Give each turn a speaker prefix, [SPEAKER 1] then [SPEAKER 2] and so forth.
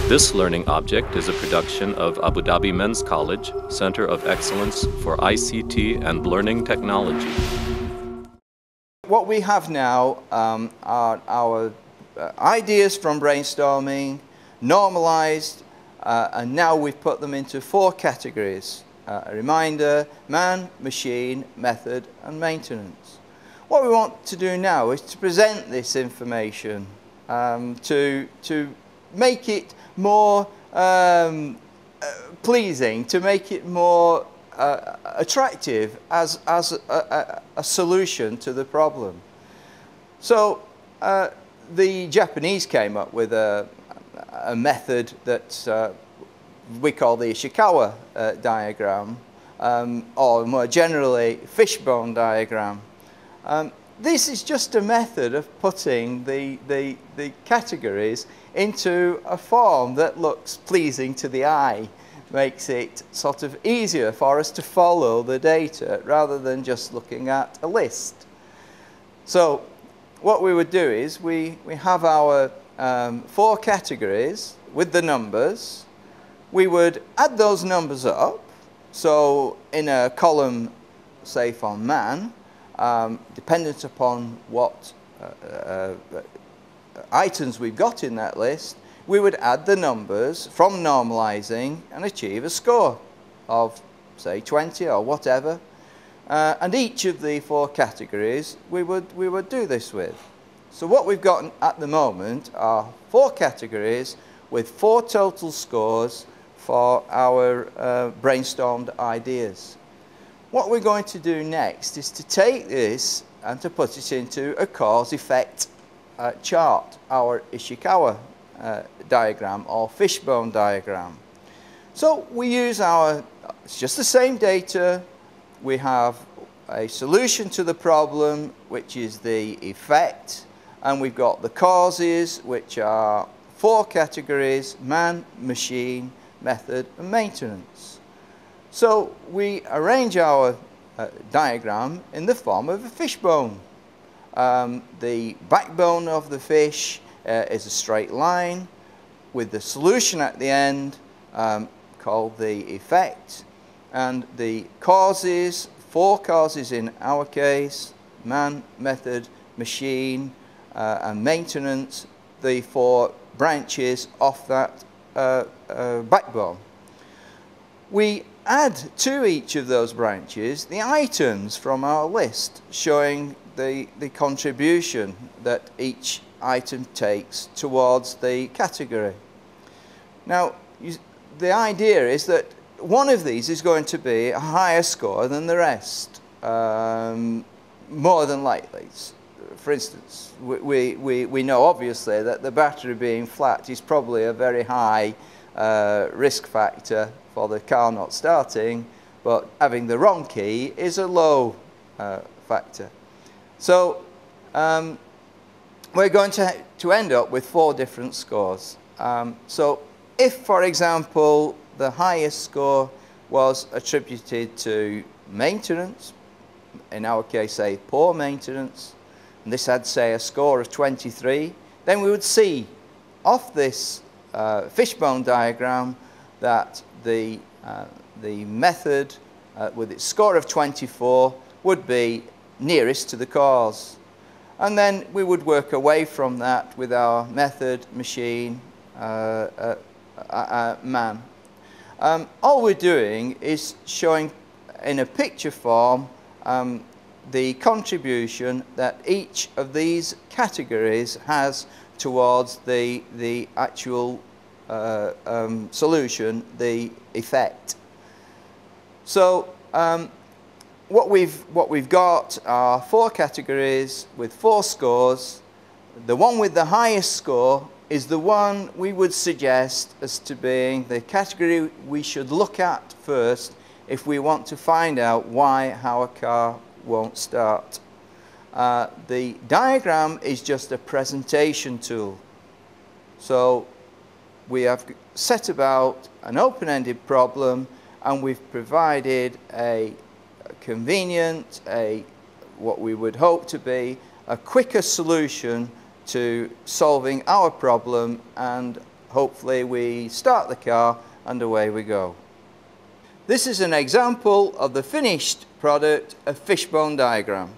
[SPEAKER 1] This learning object is a production of Abu Dhabi Men's College, Center of Excellence for ICT and Learning Technology.
[SPEAKER 2] What we have now are our ideas from brainstorming, normalized, and now we've put them into 4 categories. A reminder, man, machine, method, and maintenance. What we want to do now is to present this information to make it more pleasing, to make it more attractive as a solution to the problem. So the Japanese came up with a method that we call the Ishikawa diagram, or more generally fishbone diagram. This is just a method of putting the categories into a form that looks pleasing to the eye, makes it sort of easier for us to follow the data rather than just looking at a list. So what we would do is we have our 4 categories with the numbers. We would add those numbers up. So in a column, say for man, dependent upon what items we've got in that list, we would add the numbers from normalizing and achieve a score of, say, 20 or whatever. And each of the 4 categories we would do this with. So what we've got at the moment are 4 categories with 4 total scores for our brainstormed ideas. What we're going to do next is to take this and to put it into a cause-effect chart, our Ishikawa diagram or fishbone diagram. So we use it's just the same data. We have a solution to the problem, which is the effect, and we've got the causes, which are 4 categories: man, machine, method, and maintenance. So we arrange our diagram in the form of a fishbone. The backbone of the fish is a straight line with the solution at the end called the effect, and the causes, 4 causes in our case: man, method, machine, and maintenance, the 4 branches off that backbone. We add to each of those branches the items from our list, showing the contribution that each item takes towards the category. Now, the idea is that one of these is going to be a higher score than the rest, more than likely. For instance, we know obviously that the battery being flat is probably a very high risk factor for the car not starting, but having the wrong key is a low factor. So we're going to end up with 4 different scores. So if, for example, the highest score was attributed to maintenance, in our case, say, poor maintenance, and this had, say, a score of 23, then we would see off this fishbone diagram that the method with its score of 24 would be nearest to the cause. And then we would work away from that with our method, machine, man. All we're doing is showing in a picture form the contribution that each of these categories has towards the actual solution, the effect. So what we've got are 4 categories with 4 scores. The one with the highest score is the one we would suggest as to being the category we should look at first if we want to find out why our car won't start. The diagram is just a presentation tool. So we have set about an open-ended problem, and we've provided a convenient, what we would hope to be a quicker solution to solving our problem and hopefully we start the car and away we go. This is an example of the finished product, a fishbone diagram.